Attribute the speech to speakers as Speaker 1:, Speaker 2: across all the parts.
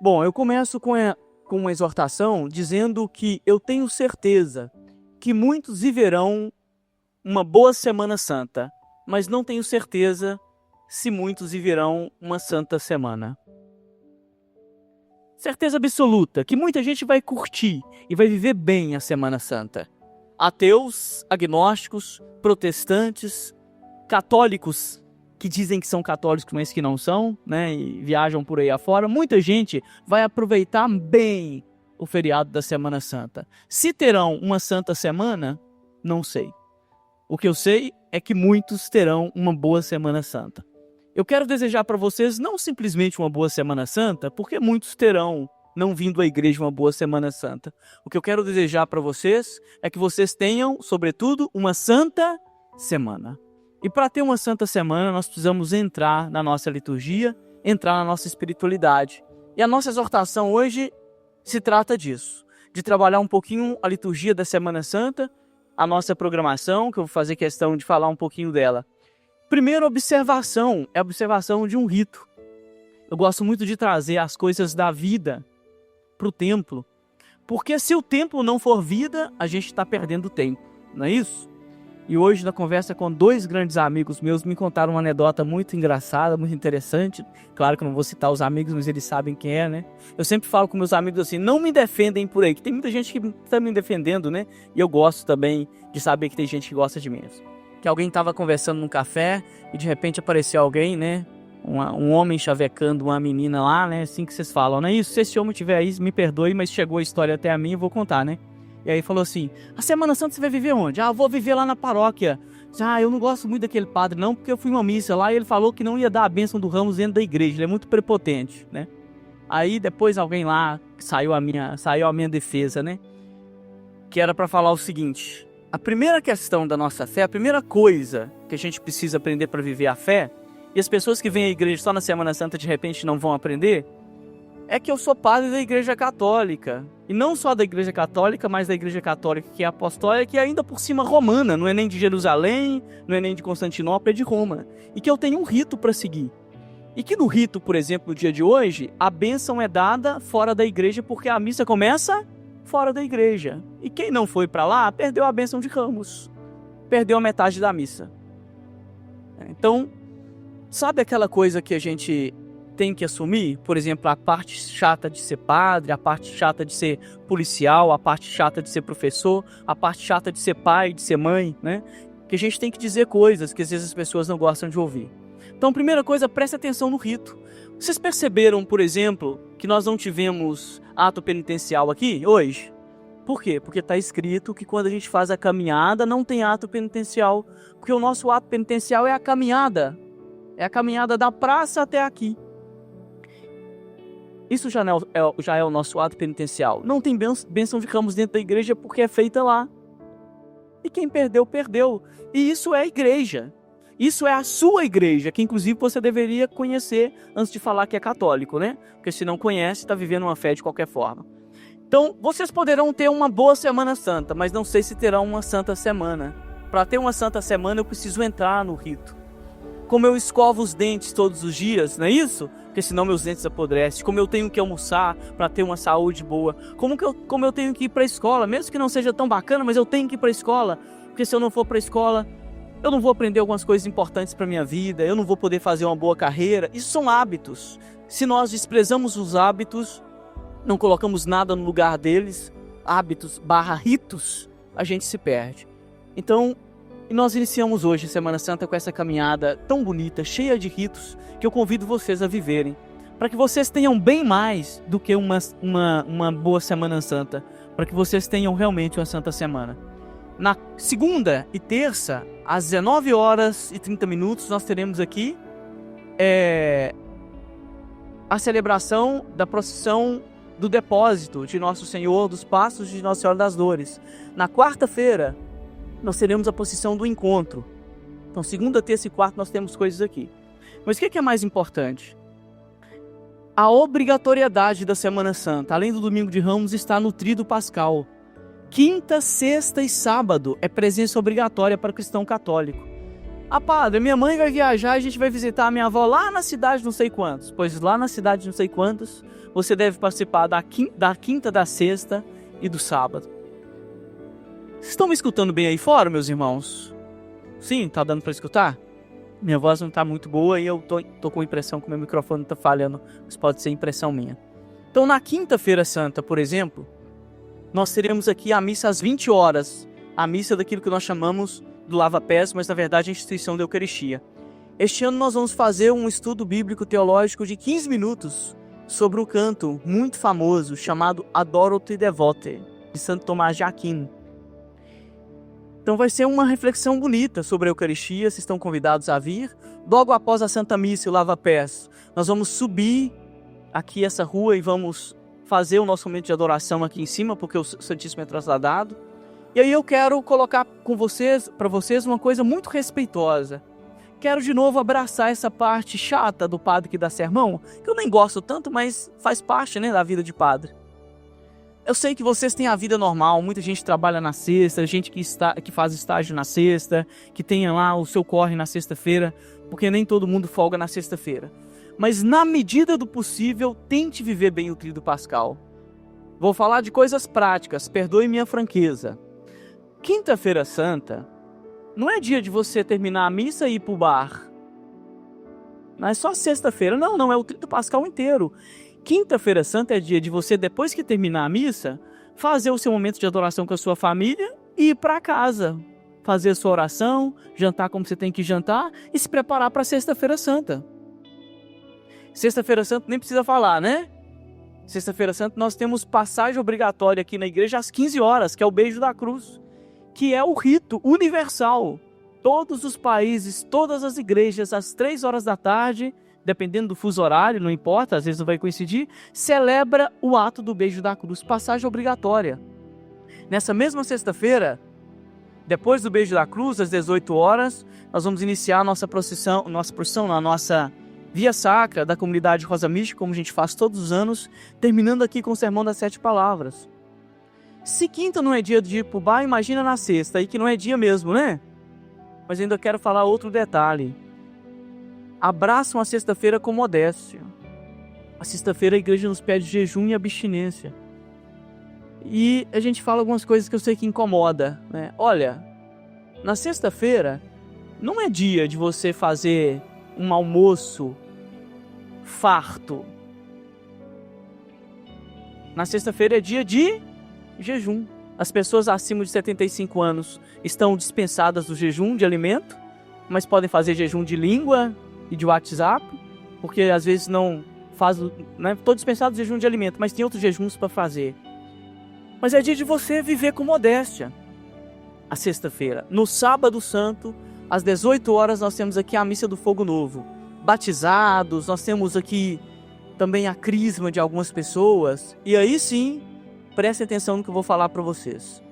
Speaker 1: Bom, eu começo com uma exortação dizendo que eu tenho certeza que muitos viverão uma boa Semana Santa, mas não tenho certeza se muitos viverão uma Santa Semana. Certeza absoluta que muita gente vai curtir e vai viver bem a Semana Santa. Ateus, agnósticos, protestantes, católicos que dizem que são católicos, mas que não são, né, e viajam por aí afora, muita gente vai aproveitar bem o feriado da Semana Santa. Se terão uma Santa Semana, não sei. O que eu sei é que muitos terão uma boa Semana Santa. Eu quero desejar para vocês não simplesmente uma boa Semana Santa, porque muitos terão não vindo à igreja uma boa Semana Santa. O que eu quero desejar para vocês é que vocês tenham, sobretudo, uma Santa Semana. E para ter uma Santa Semana, nós precisamos entrar na nossa liturgia, entrar na nossa espiritualidade. E a nossa exortação hoje se trata disso, de trabalhar um pouquinho a liturgia da Semana Santa, a nossa programação, que eu vou fazer questão de falar um pouquinho dela. Primeira observação é a observação de um rito. Eu gosto muito de trazer as coisas da vida para o templo, porque se o templo não for vida, a gente está perdendo tempo, não é isso? E hoje, na conversa com dois grandes amigos meus, me contaram uma anedota muito engraçada, muito interessante. Claro que eu não vou citar os amigos, mas eles sabem quem é, né? Eu sempre falo com meus amigos assim, não me defendem por aí, que tem muita gente que está me defendendo, né? E eu gosto também de saber que tem gente que gosta de mim. Que alguém estava conversando num café e de repente apareceu alguém, né? Um homem chavecando uma menina lá, né? Assim que vocês falam, não é isso? Se esse homem estiver aí, me perdoe, mas chegou a história até a mim, eu vou contar, né? E aí falou assim, a Semana Santa você vai viver onde? Ah, eu vou viver lá na paróquia. Ah, eu não gosto muito daquele padre não, porque eu fui uma missa lá e ele falou que não ia dar a bênção do ramos dentro da igreja, ele é muito prepotente, né? Aí depois alguém lá, saiu a minha defesa, né? Que era para falar o seguinte, a primeira questão da nossa fé, a primeira coisa que a gente precisa aprender para viver a fé, e as pessoas que vêm à igreja só na Semana Santa de repente não vão aprender, é que eu sou padre da Igreja Católica. E não só da Igreja Católica, mas da Igreja Católica que é apostólica e ainda por cima romana. Não é nem de Jerusalém, não é nem de Constantinopla, é de Roma. E que eu tenho um rito para seguir. E que no rito, por exemplo, no dia de hoje, a bênção é dada fora da igreja porque a missa começa fora da igreja. E quem não foi para lá, perdeu a bênção de ramos. Perdeu a metade da missa. Então, sabe aquela coisa que a gente tem que assumir, por exemplo, a parte chata de ser padre, a parte chata de ser policial, a parte chata de ser professor, a parte chata de ser pai, de ser mãe, né? Que a gente tem que dizer coisas que às vezes as pessoas não gostam de ouvir. Então, primeira coisa, preste atenção no rito. Vocês perceberam, por exemplo, que nós não tivemos ato penitencial aqui hoje? Por quê? Porque está escrito que quando a gente faz a caminhada não tem ato penitencial, porque o nosso ato penitencial é a caminhada da praça até aqui. Isso já é o nosso ato penitencial. Não tem bênção de ramos dentro da igreja porque é feita lá. E quem perdeu, perdeu. E isso é a igreja. Isso é a sua igreja, que inclusive você deveria conhecer antes de falar que é católico, né? Porque se não conhece, está vivendo uma fé de qualquer forma. Então, vocês poderão ter uma boa Semana Santa, mas não sei se terão uma Santa Semana. Para ter uma Santa Semana, eu preciso entrar no rito. Como eu escovo os dentes todos os dias, não é isso? Porque senão meus dentes apodrecem. Como eu tenho que almoçar para ter uma saúde boa. Como eu tenho que ir para a escola, mesmo que não seja tão bacana, mas eu tenho que ir para a escola. Porque se eu não for para a escola, eu não vou aprender algumas coisas importantes para minha vida, eu não vou poder fazer uma boa carreira. Isso são hábitos. Se nós desprezamos os hábitos, não colocamos nada no lugar deles, hábitos / ritos, a gente se perde. Então, e nós iniciamos hoje a Semana Santa com essa caminhada tão bonita, cheia de ritos, que eu convido vocês a viverem, para que vocês tenham bem mais do que uma boa Semana Santa, para que vocês tenham realmente uma Santa Semana. Na segunda e terça, às 19h30, nós teremos aqui a celebração da procissão do depósito de Nosso Senhor dos Passos de Nossa Senhora das Dores. Na quarta-feira, nós teremos a procissão do encontro. Então, segunda, terça e quarta nós temos coisas aqui. Mas o que é mais importante? A obrigatoriedade da Semana Santa, além do Domingo de Ramos, está no Tríduo Pascal. Quinta, sexta e sábado é presença obrigatória para o cristão católico. Ah, padre, minha mãe vai viajar e a gente vai visitar a minha avó lá na cidade não sei quantos. Pois lá na cidade não sei quantos, você deve participar da quinta, da sexta e do sábado. Vocês estão me escutando bem aí fora, meus irmãos? Sim, tá dando para escutar? Minha voz não tá muito boa e eu tô com a impressão que meu microfone tá falhando, mas pode ser impressão minha. Então, na quinta-feira santa, por exemplo, nós teremos aqui a missa às 20 horas, a missa daquilo que nós chamamos do lava-pés, mas na verdade a instituição da Eucaristia. Este ano nós vamos fazer um estudo bíblico teológico de 15 minutos sobre um canto muito famoso chamado Adoro-te Devote, de Santo Tomás de Aquino. Então vai ser uma reflexão bonita sobre a Eucaristia, vocês estão convidados a vir. Logo após a Santa Missa e o lava-pés, nós vamos subir aqui essa rua e vamos fazer o nosso momento de adoração aqui em cima, porque o Santíssimo é trasladado. E aí eu quero colocar para vocês uma coisa muito respeitosa. Quero de novo abraçar essa parte chata do padre que dá sermão, que eu nem gosto tanto, mas faz parte, né, da vida de padre. Eu sei que vocês têm a vida normal, muita gente trabalha na sexta, gente que faz estágio na sexta, que tenha lá o seu corre na sexta-feira, porque nem todo mundo folga na sexta-feira. Mas na medida do possível, tente viver bem o Tríduo Pascal. Vou falar de coisas práticas, perdoe minha franqueza. Quinta-feira Santa não é dia de você terminar a missa e ir pro bar. Não é só sexta-feira, não, é o Tríduo Pascal inteiro. Quinta-feira Santa é dia de você, depois que terminar a missa, fazer o seu momento de adoração com a sua família e ir para casa. Fazer a sua oração, jantar como você tem que jantar e se preparar para Sexta-feira Santa. Sexta-feira Santa nem precisa falar, né? Sexta-feira Santa nós temos passagem obrigatória aqui na igreja às 15 horas, que é o beijo da cruz, que é o rito universal. Todos os países, todas as igrejas, às 3 horas da tarde, dependendo do fuso horário, não importa, às vezes não vai coincidir, celebra o ato do beijo da cruz, passagem obrigatória. Nessa mesma sexta-feira, depois do beijo da cruz, às 18 horas, nós vamos iniciar a nossa procissão na nossa via sacra da comunidade Rosa Mística, como a gente faz todos os anos, terminando aqui com o Sermão das 7 Palavras. Se quinta não é dia de ir pro bar, imagina na sexta, aí que não é dia mesmo, né? Mas ainda quero falar outro detalhe. Abraçam a sexta-feira com modéstia. A sexta-feira a igreja nos pede jejum e abstinência. E a gente fala algumas coisas que eu sei que incomoda, né? Olha, na sexta-feira não é dia de você fazer um almoço farto. Na sexta-feira é dia de jejum. As pessoas acima de 75 anos estão dispensadas do jejum de alimento, mas podem fazer jejum de língua e de WhatsApp, porque às vezes não faz, né? Estou dispensado do jejum de alimento, mas tem outros jejuns para fazer. Mas é dia de você viver com modéstia. A sexta-feira, no sábado santo, às 18 horas, nós temos aqui a missa do Fogo Novo. Batizados, nós temos aqui também a crisma de algumas pessoas. E aí sim, prestem atenção no que eu vou falar para vocês.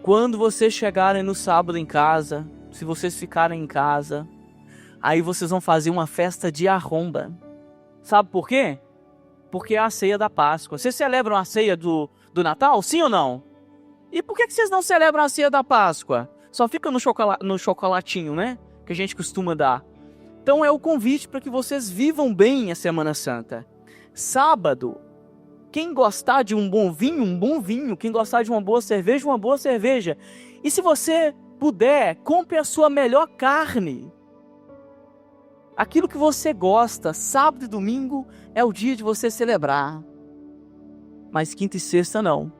Speaker 1: Quando vocês chegarem no sábado em casa, se vocês ficarem em casa, aí vocês vão fazer uma festa de arromba. Sabe por quê? Porque é a ceia da Páscoa. Vocês celebram a ceia do Natal, sim ou não? E por que vocês não celebram a ceia da Páscoa? Só fica no chocolatinho, né? Que a gente costuma dar. Então é o convite para que vocês vivam bem a Semana Santa. Sábado, quem gostar de um bom vinho. Quem gostar de uma boa cerveja. E se você puder, compre a sua melhor carne. Aquilo que você gosta, sábado e domingo é o dia de você celebrar. Mas quinta e sexta não.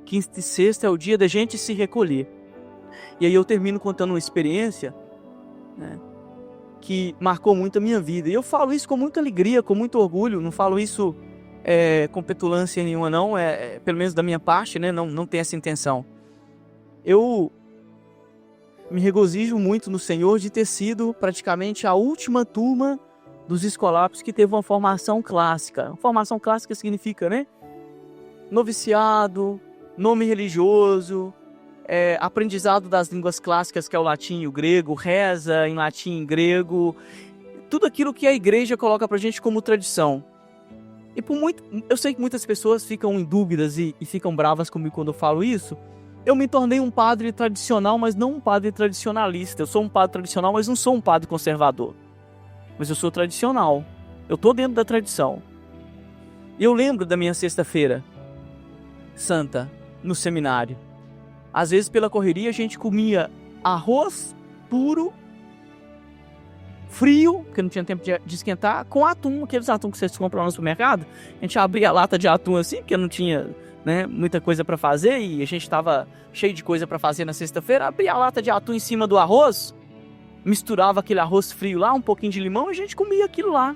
Speaker 1: Quinta e sexta é o dia da gente se recolher. E aí eu termino contando uma experiência, né, que marcou muito a minha vida. E eu falo isso com muita alegria, com muito orgulho. Não falo isso com petulância nenhuma não. Pelo menos da minha parte, né, não tem essa intenção. Eu me regozijo muito no Senhor de ter sido praticamente a última turma dos Escolápios que teve uma formação clássica. Formação clássica significa, né? Noviciado, nome religioso, aprendizado das línguas clássicas, que é o latim e o grego, reza em latim e grego, tudo aquilo que a igreja coloca pra gente como tradição. E eu sei que muitas pessoas ficam em dúvidas e ficam bravas comigo quando eu falo isso, eu me tornei um padre tradicional, mas não um padre tradicionalista. Eu sou um padre tradicional, mas não sou um padre conservador. Mas eu sou tradicional. Eu estou dentro da tradição. E eu lembro da minha sexta-feira santa no seminário. Às vezes, pela correria, a gente comia arroz puro, frio, porque não tinha tempo de esquentar, com atum, aqueles atum que vocês compram lá no supermercado. A gente abria a lata de atum assim, porque não tinha, né, muita coisa para fazer e a gente estava cheio de coisa para fazer na sexta-feira. Abria a lata de atum em cima do arroz, misturava aquele arroz frio lá, um pouquinho de limão, e a gente comia aquilo lá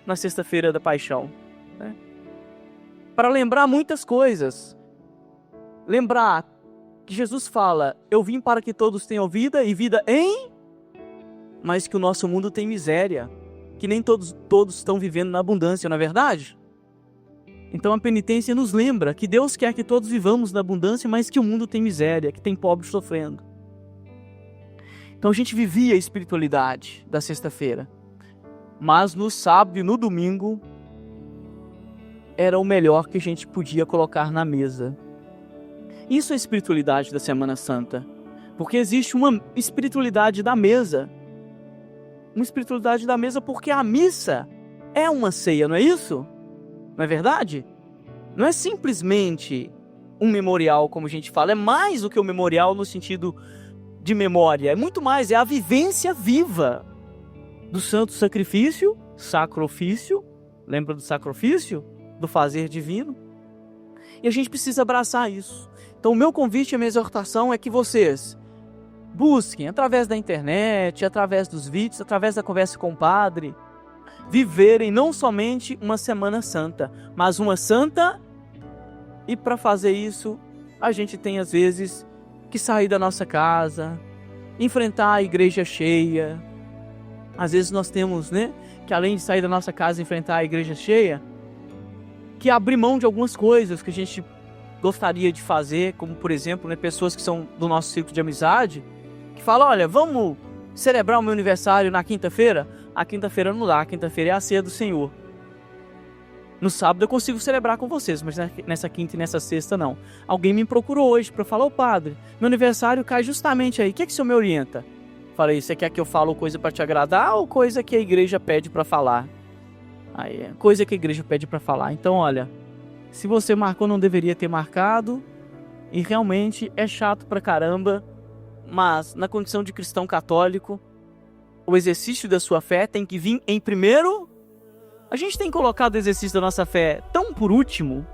Speaker 1: na sexta-feira da Paixão, né? Para lembrar muitas coisas. Lembrar que Jesus fala: eu vim para que todos tenham vida e vida em... mas que o nosso mundo tem miséria, que nem todos estão vivendo na abundância, não é verdade? Então a penitência nos lembra que Deus quer que todos vivamos na abundância, mas que o mundo tem miséria, que tem pobres sofrendo. Então a gente vivia a espiritualidade da sexta-feira, mas no sábado e no domingo era o melhor que a gente podia colocar na mesa. Isso é a espiritualidade da Semana Santa, porque existe uma espiritualidade da mesa. Uma espiritualidade da mesa porque a missa é uma ceia, não é isso? Não é verdade? Não é simplesmente um memorial, como a gente fala, é mais do que o memorial no sentido de memória, é muito mais, é a vivência viva do santo sacrifício, sacrofício, lembra do sacrifício? Do fazer divino. E a gente precisa abraçar isso. Então o meu convite, a minha exortação é que vocês busquem, através da internet, através dos vídeos, através da conversa com o padre, viverem não somente uma Semana Santa, mas uma santa. E para fazer isso, a gente tem às vezes que sair da nossa casa, enfrentar a igreja cheia. Às vezes nós temos, né, que além de sair da nossa casa e enfrentar a igreja cheia, que abrir mão de algumas coisas que a gente gostaria de fazer, como por exemplo, né, pessoas que são do nosso círculo de amizade, que falam: olha, vamos celebrar o meu aniversário na quinta-feira? A quinta-feira não dá, a quinta-feira é a ceia do Senhor. No sábado eu consigo celebrar com vocês, mas nessa quinta e nessa sexta não. Alguém me procurou hoje para falar: ô padre, meu aniversário cai justamente aí, o que é que o senhor me orienta? Falei: você quer que eu fale coisa para te agradar ou coisa que a igreja pede para falar? Aí é coisa que a igreja pede para falar. Então olha, se você marcou, não deveria ter marcado, e realmente é chato pra caramba, mas na condição de cristão católico, o exercício da sua fé tem que vir em primeiro. A gente tem colocado o exercício da nossa fé tão por último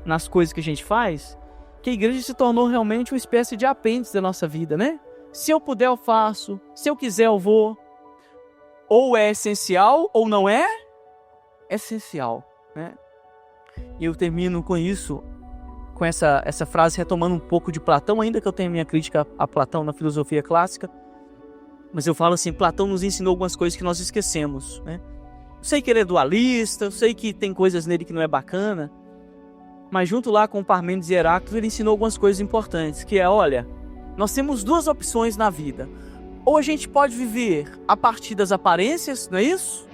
Speaker 1: nas coisas que a gente faz, que a igreja se tornou realmente uma espécie de apêndice da nossa vida, né? Se eu puder eu faço, se eu quiser eu vou. Ou é essencial ou não é essencial, né? E eu termino com isso, com essa frase, retomando um pouco de Platão, ainda que eu tenha minha crítica a Platão na filosofia clássica, mas eu falo assim: Platão nos ensinou algumas coisas que nós esquecemos, né? Eu sei que ele é dualista, eu sei que tem coisas nele que não é bacana, mas junto lá com Parmênides e Heráclito, ele ensinou algumas coisas importantes, que é: olha, nós temos duas opções na vida. Ou a gente pode viver a partir das aparências, não é isso?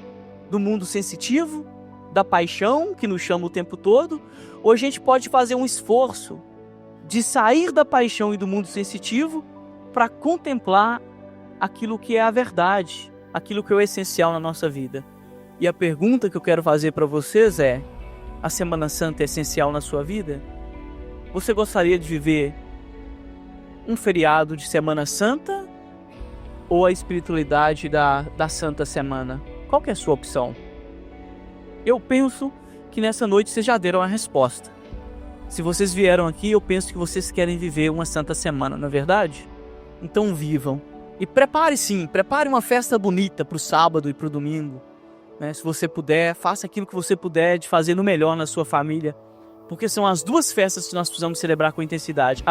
Speaker 1: Do mundo sensitivo, da paixão que nos chama o tempo todo, ou a gente pode fazer um esforço de sair da paixão e do mundo sensitivo para contemplar aquilo que é a verdade, aquilo que é o essencial na nossa vida. E a pergunta que eu quero fazer para vocês é: a Semana Santa é essencial na sua vida? Você gostaria de viver um feriado de Semana Santa ou a espiritualidade da Santa Semana? Qual que é a sua opção? Eu penso que nessa noite vocês já deram a resposta. Se vocês vieram aqui, eu penso que vocês querem viver uma Santa Semana, não é verdade? Então vivam. E prepare uma festa bonita para o sábado e para o domingo, né? Se você puder, faça aquilo que você puder de fazer no melhor na sua família, porque são as duas festas que nós precisamos celebrar com intensidade: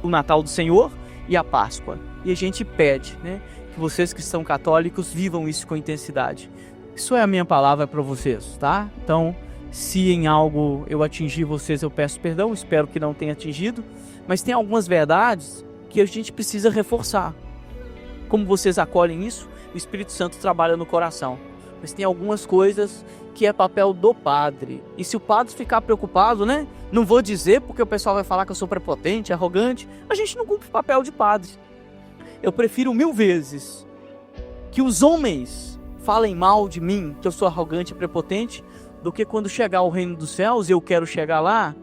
Speaker 1: o Natal do Senhor e a Páscoa. E a gente pede, né, que vocês que são católicos vivam isso com intensidade. Isso é a minha palavra para vocês, tá? Então, se em algo eu atingir vocês, eu peço perdão, espero que não tenha atingido, mas tem algumas verdades que a gente precisa reforçar. Como vocês acolhem isso, o Espírito Santo trabalha no coração. Mas tem algumas coisas que é papel do padre. E se o padre ficar preocupado, né? Não vou dizer porque o pessoal vai falar que eu sou prepotente, arrogante. A gente não cumpre o papel de padre. Eu prefiro 1000 vezes que os homens falem mal de mim, que eu sou arrogante e prepotente, do que quando chegar ao reino dos céus, e eu quero chegar lá,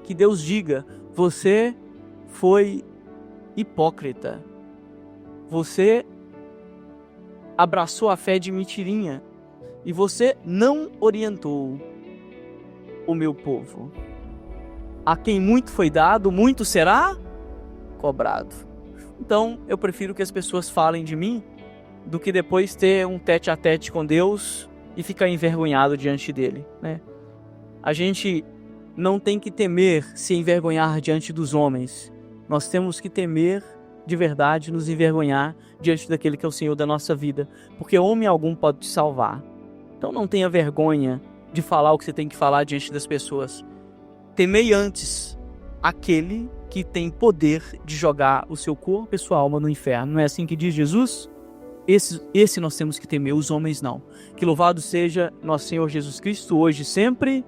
Speaker 1: que Deus diga: você foi hipócrita. Você abraçou a fé de mentirinha. E você não orientou o meu povo. A quem muito foi dado, muito será cobrado. Então, eu prefiro que as pessoas falem de mim do que depois ter um tete-a-tete com Deus e ficar envergonhado diante dele, né? A gente não tem que temer se envergonhar diante dos homens. Nós temos que temer de verdade, nos envergonhar diante daquele que é o Senhor da nossa vida, porque homem algum pode te salvar. Então não tenha vergonha de falar o que você tem que falar diante das pessoas. Temei antes aquele que tem poder de jogar o seu corpo e sua alma no inferno. Não é assim que diz Jesus? Esse nós temos que temer, os homens não. Que louvado seja nosso Senhor Jesus Cristo, hoje e sempre.